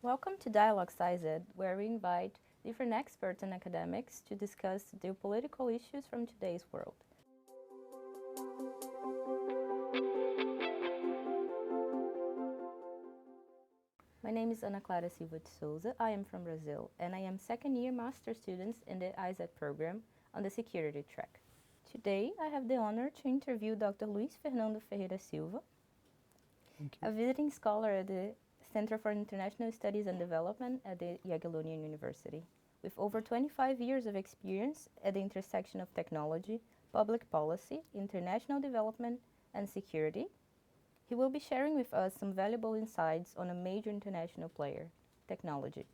Welcome to Dialogue CISAD, where we invite different experts and academics to discuss geopolitical issues from today's world. My name is Ana Clara Souza. I am from Brazil, and I am second-year master student in the CISAD program on the security track. Today, I have the honor to interview Dr. Luiz Fernando Ferreira Silva, a visiting scholar at the Center for International Studies and Development at the Jagiellonian University. With over 25 years of experience at the intersection of technology, public policy, international development, and security, he will be sharing with us some valuable insights on a major international player, technology.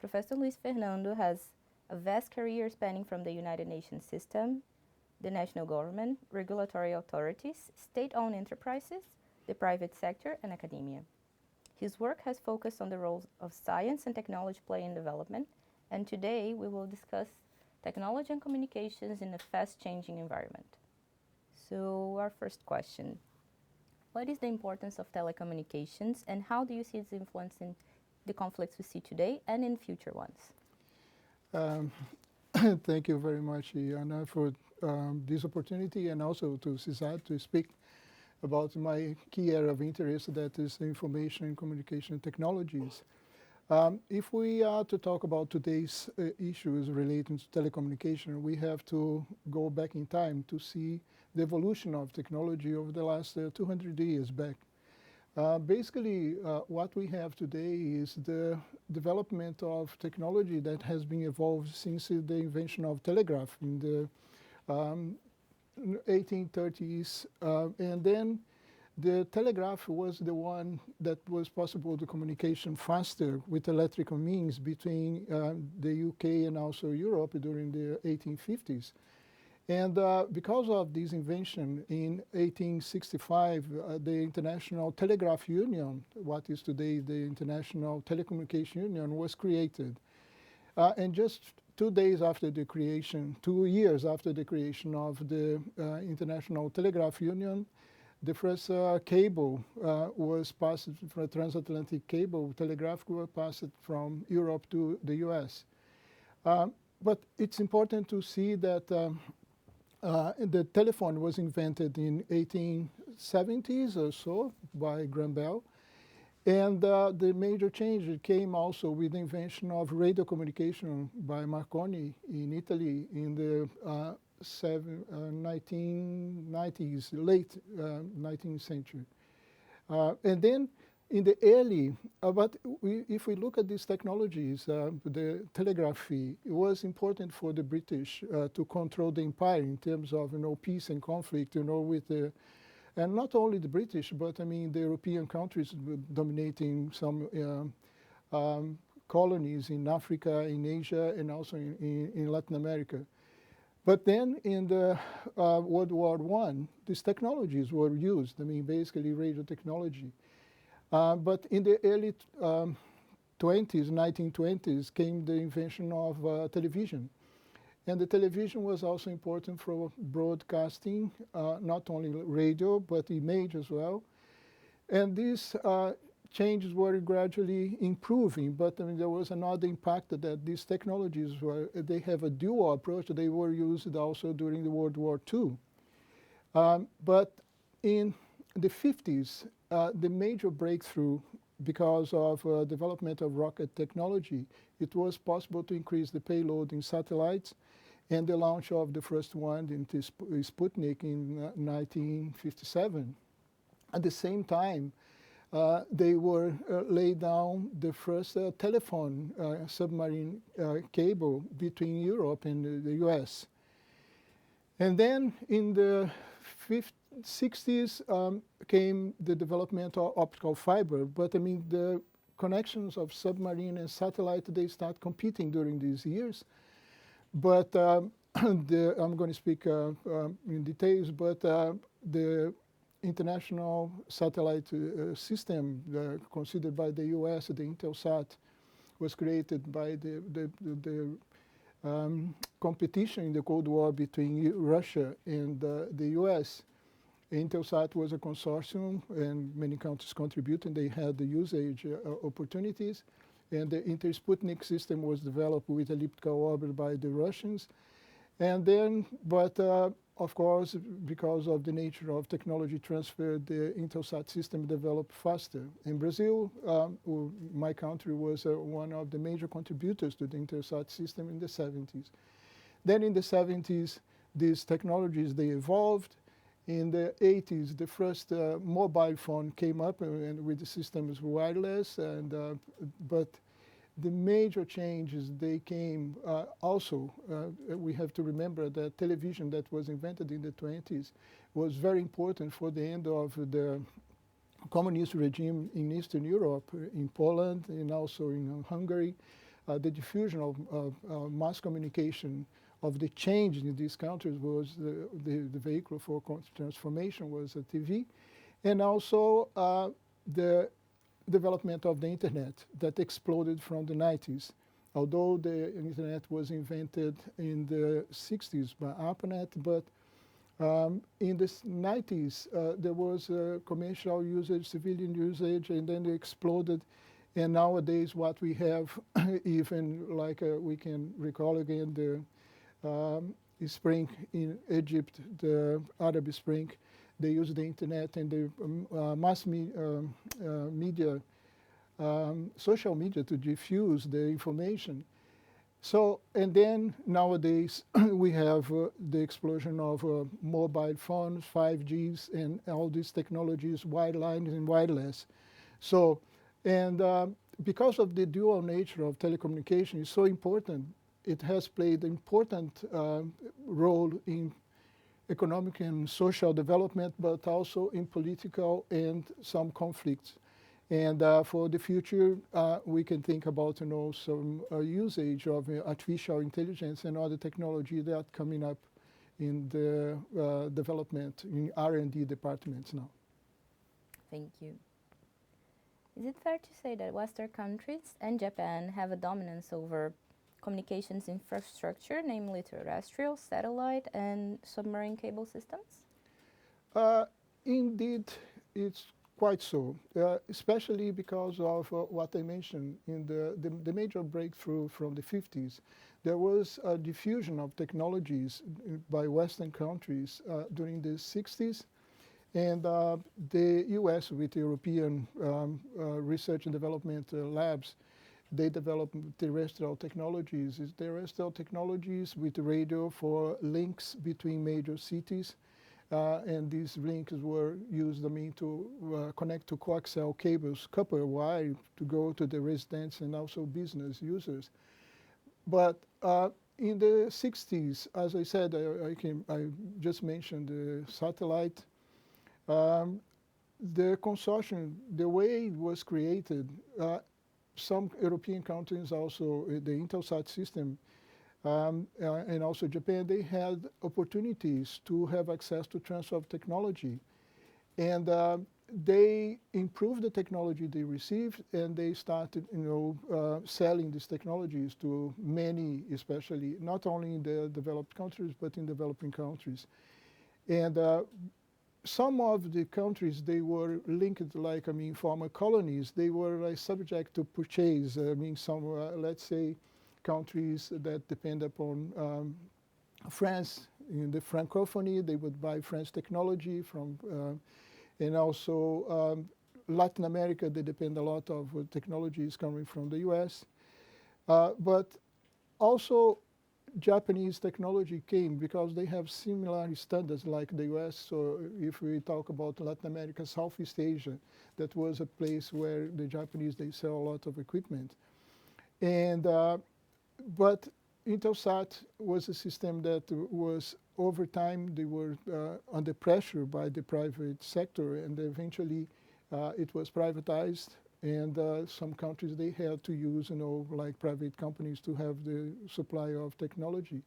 Professor Luiz Fernando has a vast career spanning from the United Nations system, the national government, regulatory authorities, state-owned enterprises, the private sector, and academia. His work has focused on the roles of science and technology play in development, and today we will discuss technology and communications in a fast-changing environment. So, our first question. What is the importance of telecommunications, and how do you see its influence in the conflicts we see today and in future ones? Thank you very much, Anna, for this opportunity, and also to CISAD to speak about my key area of interest, that is information and communication technologies. If we are to talk about today's issues relating to telecommunication, we have to go back in time to see the evolution of technology over the last 200 years back. Basically, what we have today is the development of technology that has been evolved since the invention of telegraph in the 1830s, and then the telegraph was the one that was possible to communication faster with electrical means between the UK and also Europe during the 1850s. And because of this invention in 1865, the International Telegraph Union, what is today the International Telecommunication Union, was created. And just 2 days after the creation, 2 years after the creation of the International Telegraph Union, the first cable was passed, from a transatlantic cable telegraph was passed from Europe to the US. But it's important to see that the telephone was invented in 1870s or so by Graham Bell. And the major change came also with the invention of radio communication by Marconi in Italy in the 1990s, late 19th century. And then in the early, if we look at these technologies, the telegraphy, it was important for the British to control the empire in terms of peace and conflict, with the. And not only the British, but I mean the European countries dominating some colonies in Africa, in Asia, and also in Latin America. But then in the World War I, these technologies were used, I mean basically radio technology. But in the early 1920s, came the invention of television. And the television was also important for broadcasting, not only radio, but image as well. And these changes were gradually improving, but I mean, there was another impact that these technologies they have a dual approach. They were used also during the World War II. But in the 50s, the major breakthrough, because of development of rocket technology, it was possible to increase the payload in satellites, and the launch of the first one into Sputnik in 1957. At the same time, they were laid down the first telephone submarine cable between Europe and the US. And then in the 60s came the development of optical fiber, but I mean the connections of submarine and satellite, they start competing during these years. But I'm going to speak in details, but the international satellite system considered by the US, the Intelsat, was created by the competition in the Cold War between Russia and the US. Intelsat was a consortium, and many countries contributed. They had the usage opportunities. And the Inter-Sputnik system was developed with elliptical orbit by the Russians. And then, of course, because of the nature of technology transfer, the Intelsat system developed faster. In Brazil, my country was one of the major contributors to the Intelsat system in the 70s. Then in the 70s, these technologies, they evolved. In the 80s, the first mobile phone came up, and with the systems wireless, but the major changes, they came also, we have to remember that television that was invented in the 20s was very important for the end of the communist regime in Eastern Europe, in Poland, and also in Hungary. The diffusion of mass communication of the change in these countries was the vehicle for transformation was a TV, and also the development of the internet that exploded from the 90s. Although the internet was invented in the 60s by ARPANET, but in the 90s there was commercial usage, civilian usage, and then it exploded. And nowadays what we have, even like we can recall again the spring in Egypt, the Arab Spring, they use the internet and the mass media, social media to diffuse the information. So, and then nowadays we have the explosion of mobile phones, 5Gs, and all these technologies, wireline and wireless. So, and because of the dual nature of telecommunication is so important, it has played an important role in economic and social development, but also in political and some conflicts. And for the future, we can think about, some usage of artificial intelligence and other technology that are coming up in the development in R&D departments now. Thank you. Is it fair to say that Western countries and Japan have a dominance over communications infrastructure, namely terrestrial, satellite, and submarine cable systems? Indeed, it's quite so, especially because of what I mentioned in the major breakthrough from the 50s. There was a diffusion of technologies by Western countries during the 60s, and the US with European research and development labs, they developed terrestrial technologies. Terrestrial technologies with radio for links between major cities. And these links were used, to connect to coaxial cables, copper wire, to go to the residents and also business users. But in the 60s, as I said, I just mentioned the satellite. The consortium, the way it was created, some European countries also, the Intelsat system, and also Japan, they had opportunities to have access to transfer of technology. And they improved the technology they received, and they started, selling these technologies to many, especially, not only in the developed countries, but in developing countries. And some of the countries, they were linked, former colonies, they were subject to purchase. Some, let's say, countries that depend upon France, in the Francophonie, they would buy French technology from, and also Latin America, they depend a lot of technologies coming from the US. But also Japanese technology came because they have similar standards like the US. So if we talk about Latin America, Southeast Asia, that was a place where the Japanese, they sell a lot of equipment. And but Intelsat was a system that was, over time, they were under pressure by the private sector, and eventually it was privatized, and some countries, they had to use, like private companies to have the supply of technology.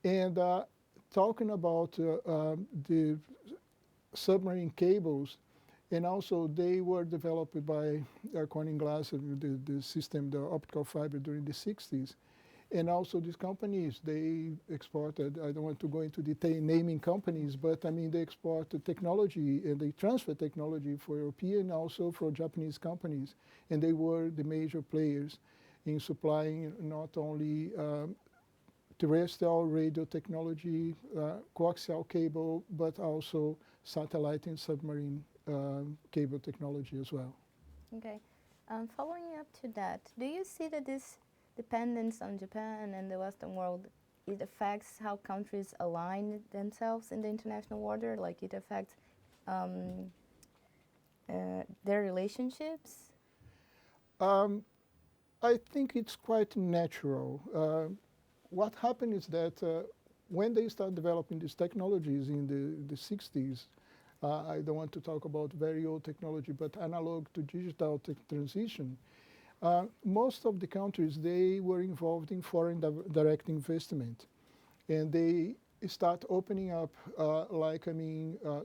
And talking about the submarine cables, and also they were developed by Corning Glass, the system, the optical fiber during the 60s. And also these companies, they exported, I don't want to go into detail naming companies, but I mean they export the technology and they transfer technology for European, also for Japanese companies. And they were the major players in supplying not only terrestrial radio technology, coaxial cable, but also satellite and submarine cable technology as well. Okay. Following up to that, do you see that this dependence on Japan and the Western world, it affects how countries align themselves in the international order? Like it affects their relationships? I think it's quite natural. What happened is that when they start developing these technologies in the 60s, I don't want to talk about very old technology, but analog to digital transition, most of the countries, they were involved in foreign direct investment. And they start opening up,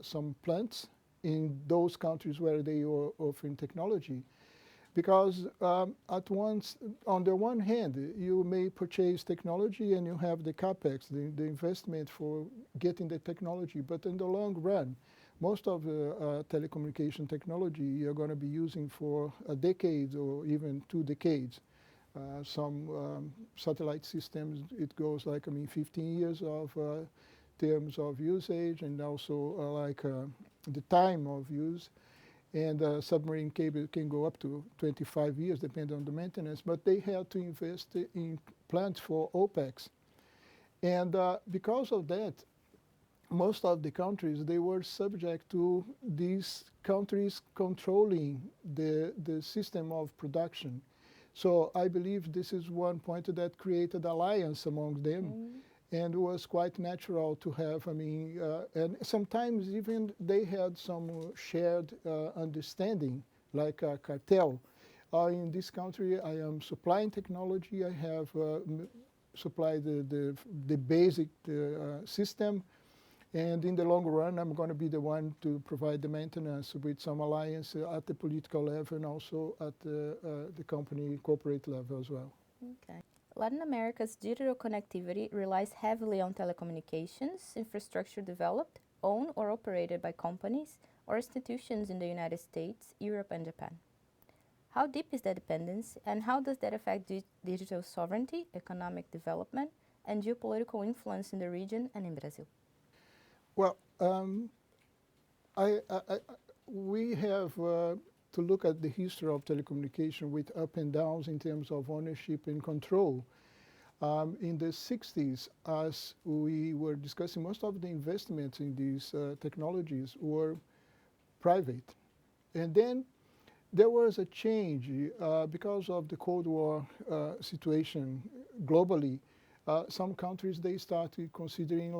some plants in those countries where they were offering technology. Because at once, on the one hand, you may purchase technology and you have the capex, the investment for getting the technology. But in the long run, most of the telecommunication technology you're going to be using for a decade or even 2 decades. Some satellite systems, it goes 15 years of terms of usage, and also the time of use. And submarine cable can go up to 25 years, depending on the maintenance. But they had to invest in plants for OPEX. And because of that, most of the countries, they were subject to these countries controlling the system of production. So I believe this is one point that created alliance among them. And it was quite natural to have, and sometimes even they had some shared understanding, like a cartel. In this country, I am supplying technology. I have supplied the basic system. And in the long run, I'm going to be the one to provide the maintenance with some alliance at the political level and also at the company corporate level as well. Okay. Latin America's digital connectivity relies heavily on telecommunications infrastructure developed, owned or operated by companies or institutions in the United States, Europe and Japan. How deep is that dependence, and how does that affect digital sovereignty, economic development, and geopolitical influence in the region and in Brazil? Well, we have to look at the history of telecommunication with up and downs in terms of ownership and control. In the 60s, as we were discussing, most of the investments in these technologies were private. And then there was a change because of the Cold War situation globally. Some countries, they started considering,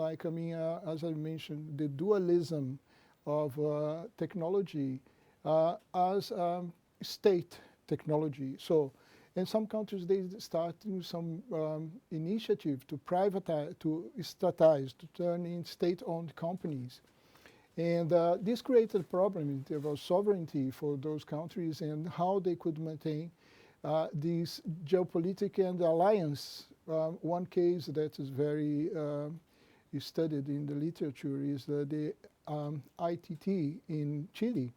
as I mentioned, the dualism of technology as state technology. So, in some countries, they started some initiative to privatize, to statize, to turn in state-owned companies. And this created a problem in terms of sovereignty for those countries and how they could maintain this geopolitical and alliance. One case that is very studied in the literature is the ITT in Chile.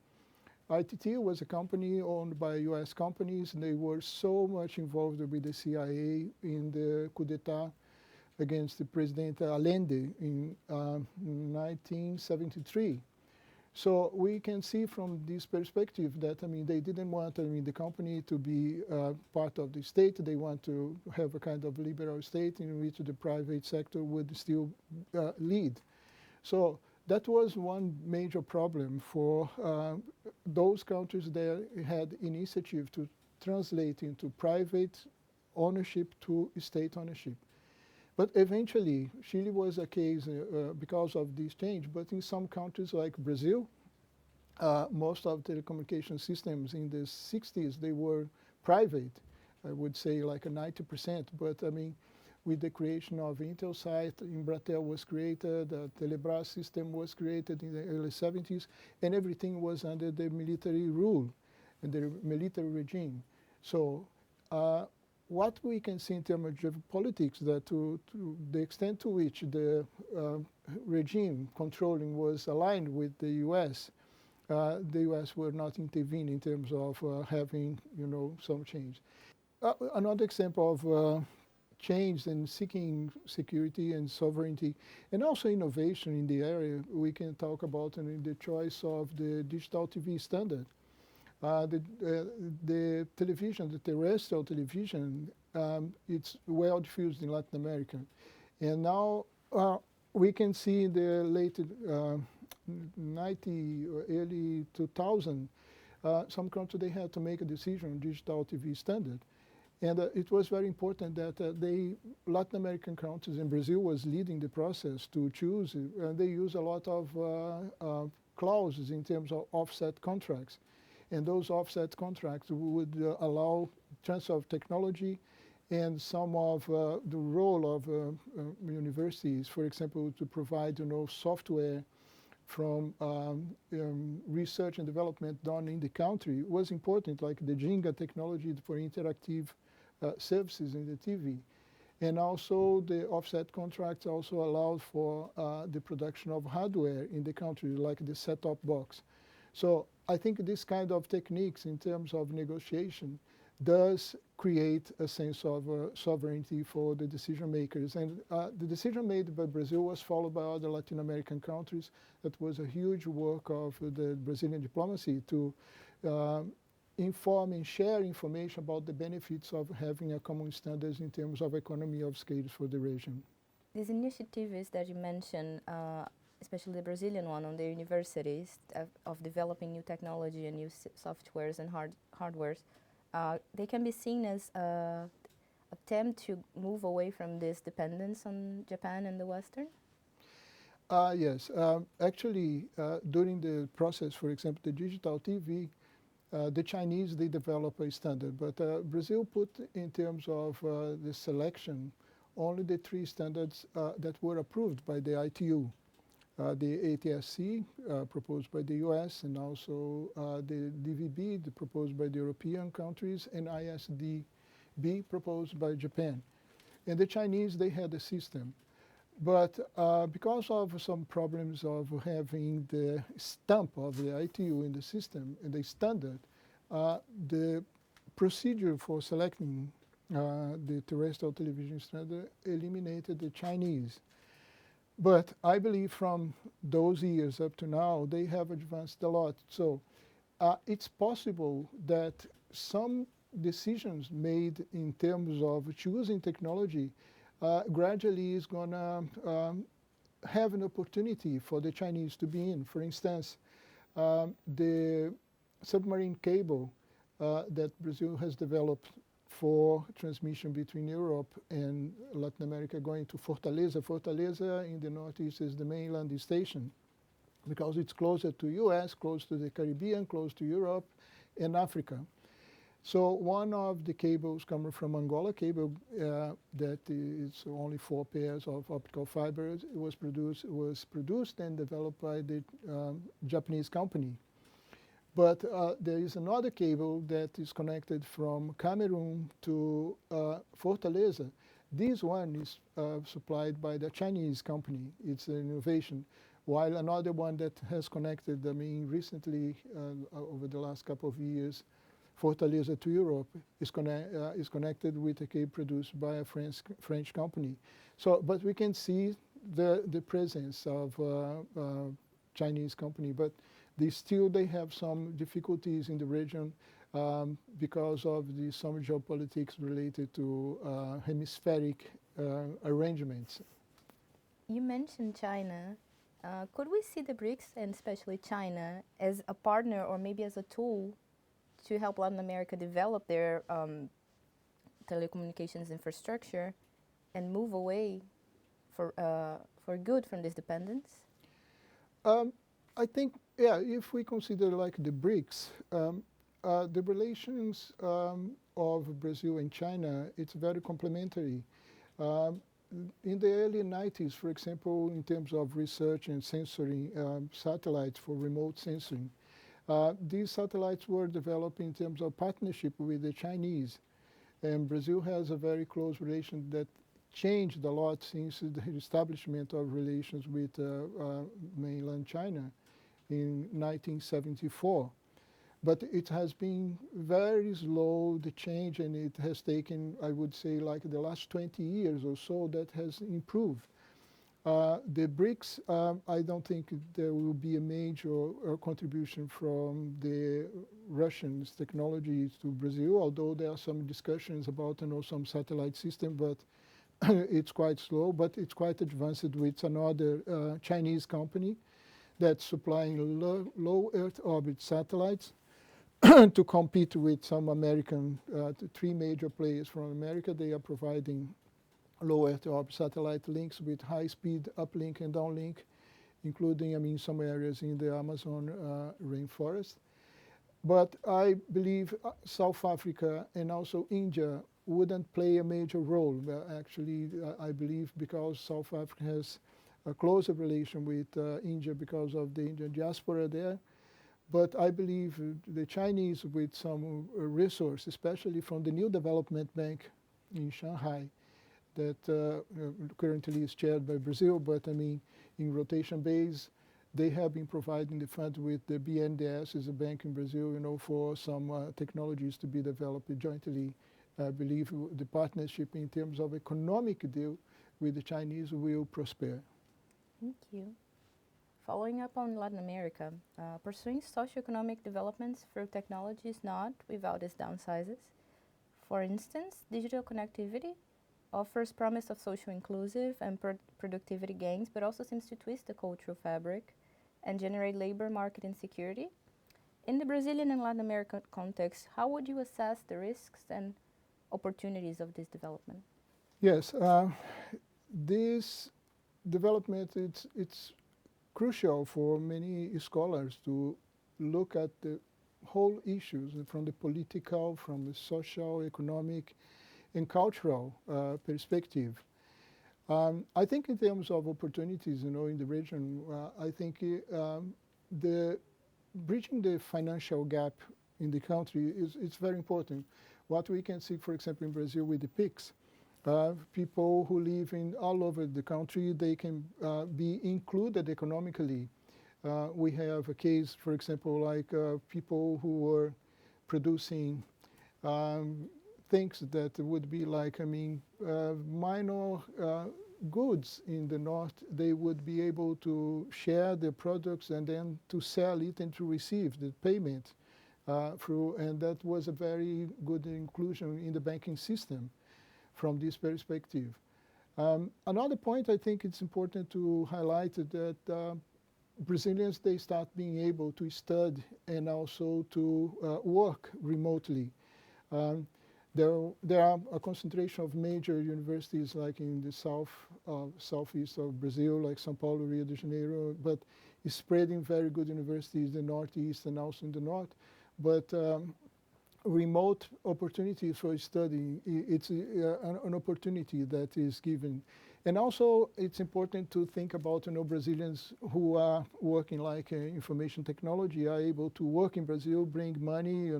ITT was a company owned by US companies, and they were so much involved with the CIA in the coup d'etat against the President Allende in 1973. So we can see from this perspective that, they didn't want, the company to be part of the state. They want to have a kind of liberal state in which the private sector would still lead. So that was one major problem for those countries that had initiative to translate into private ownership to state ownership. But eventually, Chile was a case because of this change. But in some countries like Brazil, most of telecommunication systems in the 60s, they were private. I would say like a 90%. But with the creation of Intelsat, Embratel was created, the Telebras system was created in the early 70s, and everything was under the military rule and the military regime. So what we can see in terms of geopolitics, that to the extent to which the regime controlling was aligned with the U.S., the U.S. will not intervene in terms of having, some change. Another example of change and seeking security and sovereignty, and also innovation in the area, we can talk about the choice of the digital TV standard. The television, the terrestrial television, it's well diffused in Latin America. And now we can see in the late 90 or early 2000, some countries, they had to make a decision on digital TV standard. And it was very important that Latin American countries, and Brazil was leading the process to choose, and they use a lot of clauses in terms of offset contracts. And those offset contracts would allow transfer of technology and some of the role of universities, for example, to provide, software from research and development done in the country was important, like the Jenga technology for interactive services in the TV. And also the offset contracts also allowed for the production of hardware in the country, like the set-top box. So I think this kind of techniques in terms of negotiation does create a sense of sovereignty for the decision makers. And the decision made by Brazil was followed by other Latin American countries. That was a huge work of the Brazilian diplomacy to inform and share information about the benefits of having a common standards in terms of economy of scale for the region. These initiatives that you mentioned, especially the Brazilian one on the universities of developing new technology and new softwares and hardwares, they can be seen as an attempt to move away from this dependence on Japan and the Western? Yes. Actually, during the process, for example, the digital TV, the Chinese, they develop a standard, but Brazil put in terms of the selection only the 3 standards that were approved by the ITU. The ATSC proposed by the US, and also the DVB proposed by the European countries, and ISDB proposed by Japan. And the Chinese, they had a system. But because of some problems of having the stamp of the ITU in the system, in the standard, the procedure for selecting the terrestrial television standard eliminated the Chinese. But I believe from those years up to now, they have advanced a lot. So it's possible that some decisions made in terms of choosing technology gradually is going to have an opportunity for the Chinese to be in. For instance, the submarine cable that Brazil has developed for transmission between Europe and Latin America going to Fortaleza. Fortaleza in the Northeast is the main landing station because it's closer to US, close to the Caribbean, close to Europe and Africa. So one of the cables coming from Angola, cable that is only 4 pairs of optical fibers, was produced and developed by the Japanese company. But there is another cable that is connected from Cameroon to Fortaleza. This one is supplied by the Chinese company. It's an innovation. While another one that has connected, recently, over the last couple of years, Fortaleza to Europe is connected with a cable produced by a French company. So, but we can see the presence of Chinese company, but they have some difficulties in the region because of some geopolitics related to hemispheric arrangements. You mentioned China. Could we see the BRICS, and especially China, as a partner or maybe as a tool to help Latin America develop their telecommunications infrastructure and move away for good from this dependence? I think, yeah, if we consider like the BRICS, the relations of Brazil and China, it's very complementary. In the early 90s, for example, in terms of research and sensoring satellites for remote sensing, these satellites were developed in terms of partnership with the Chinese. And Brazil has a very close relation that changed a lot since the establishment of relations with mainland China in 1974. But it has been very slow, the change, and it has taken, I would say, like the last 20 years or so, that has improved. The BRICS, I don't think there will be a major contribution from the Russians' technology to Brazil, although there are some discussions about some satellite system, but it's quite slow, but it's quite advanced with another Chinese company that's supplying low Earth orbit satellites to compete with some American, three major players from America. They are providing low Earth orbit satellite links with high-speed uplink and downlink, including, some areas in the Amazon rainforest. But I believe South Africa and also India wouldn't play a major role. Actually, I believe because South Africa has a closer relation with India because of the Indian diaspora there. But I believe the Chinese, with some resource, especially from the New Development Bank in Shanghai, that currently is chaired by Brazil, but in rotation base, they have been providing the fund with the BNDES, is a bank in Brazil, for some technologies to be developed jointly. I believe the partnership in terms of economic deal with the Chinese will prosper. Thank you. Following up on Latin America, pursuing socioeconomic developments through technology is not without its downsides. For instance, digital connectivity offers promise of social inclusive and productivity gains, but also seems to twist the cultural fabric and generate labor market insecurity. In the Brazilian and Latin American context, how would you assess the risks and opportunities of this development? Yes, this development, it's crucial for many scholars to look at the whole issues from the political, from the social, economic, and cultural perspective. I think in terms of opportunities, in the region, I think the bridging the financial gap in the country is very important. What we can see, for example, in Brazil with the PIX, people who live in all over the country, they can be included economically. We have a case, for example, like people who were producing things that would be like, minor goods in the north. They would be able to share their products and then to sell it and to receive the payment through, and that was a very good inclusion in the banking system from this perspective. Another point I think it's important to highlight that Brazilians, they start being able to study and also to work remotely. There are a concentration of major universities like in the southeast of Brazil, like São Paulo, Rio de Janeiro, but it's spreading very good universities in the northeast and also in the north. But remote opportunities for studying, it's an opportunity that is given. And also, it's important to think about, Brazilians who are working like information technology are able to work in Brazil, bring money,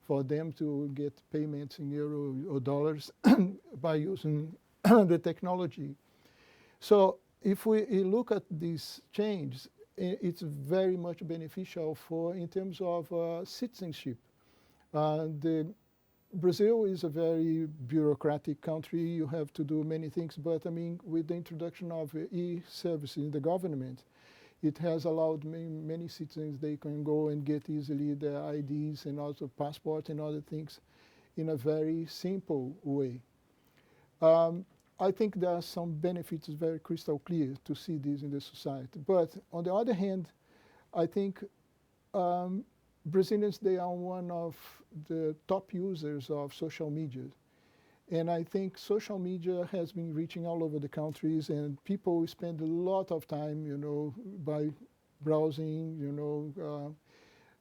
for them to get payments in euro or dollars by using the technology. So if we look at these changes, it's very much beneficial in terms of citizenship. Brazil is a very bureaucratic country. You have to do many things, but with the introduction of e-services in the government, it has allowed many citizens, they can go and get easily their IDs and also passport and other things in a very simple way. I think there are some benefits very crystal clear to see this in the society. But on the other hand, I think Brazilians, they are one of the top users of social media. And I think social media has been reaching all over the countries, and people spend a lot of time, by browsing,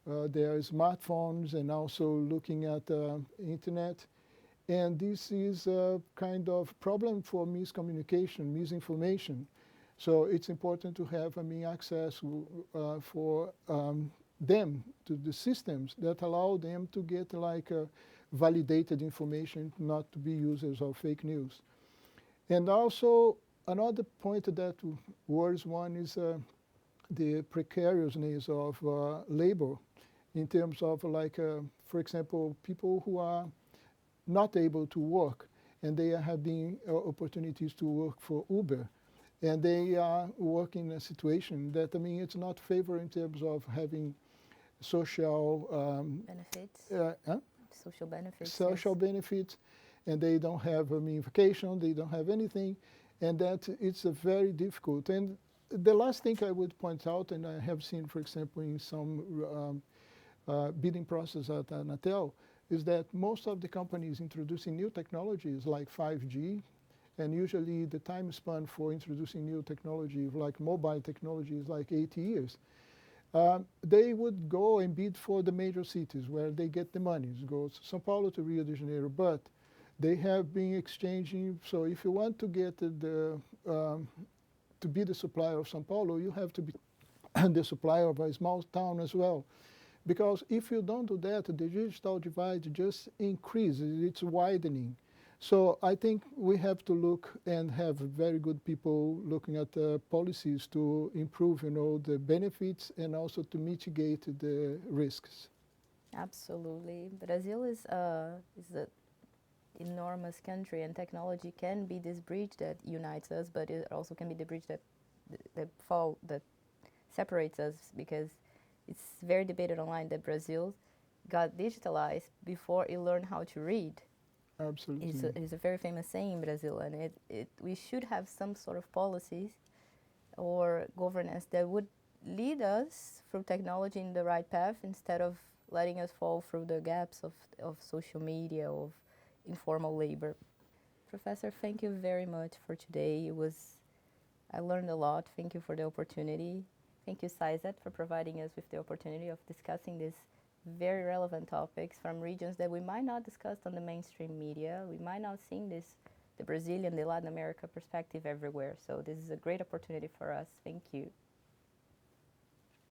their smartphones and also looking at the internet. And this is a kind of problem for miscommunication, misinformation. So it's important to have, access for them to the systems that allow them to get like validated information, not to be users of fake news. And also, another point that worries one is the precariousness of labor in terms of like, for example, people who are not able to work and they are having opportunities to work for Uber. And they are working in a situation that, I mean, it's not favorable in terms of having social benefits. Social benefits. Social yes. benefits, and they don't have, I mean, vacation, they don't have anything, and that it's a very difficult. And the last thing I would point out, and I have seen, for example, in some bidding process at Anatel, is that most of the companies introducing new technologies like 5G, and usually the time span for introducing new technology, like mobile technology, is like 8 years. They would go and bid for the major cities where they get the money. It goes São Paulo to Rio de Janeiro, but they have been exchanging. So if you want to get to be the supplier of São Paulo, you have to be the supplier of a small town as well. Because if you don't do that, the digital divide just increases, it's widening. So I think we have to look and have very good people looking at policies to improve, you know, the benefits and also to mitigate the risks. Absolutely. Brazil is an enormous country, and technology can be this bridge that unites us, but it also can be the bridge that separates us, because it's very debated online that Brazil got digitalized before it learned how to read. Absolutely. It's a very famous saying in Brazil, and we should have some sort of policies or governance that would lead us through technology in the right path instead of letting us fall through the gaps of social media, of informal labor. Professor, thank you very much for today. I learned a lot. Thank you for the opportunity. Thank you, CISAD, for providing us with the opportunity of discussing these very relevant topics from regions that we might not discuss on the mainstream media. We might not see the Brazilian, the Latin America perspective everywhere. So this is a great opportunity for us. Thank you.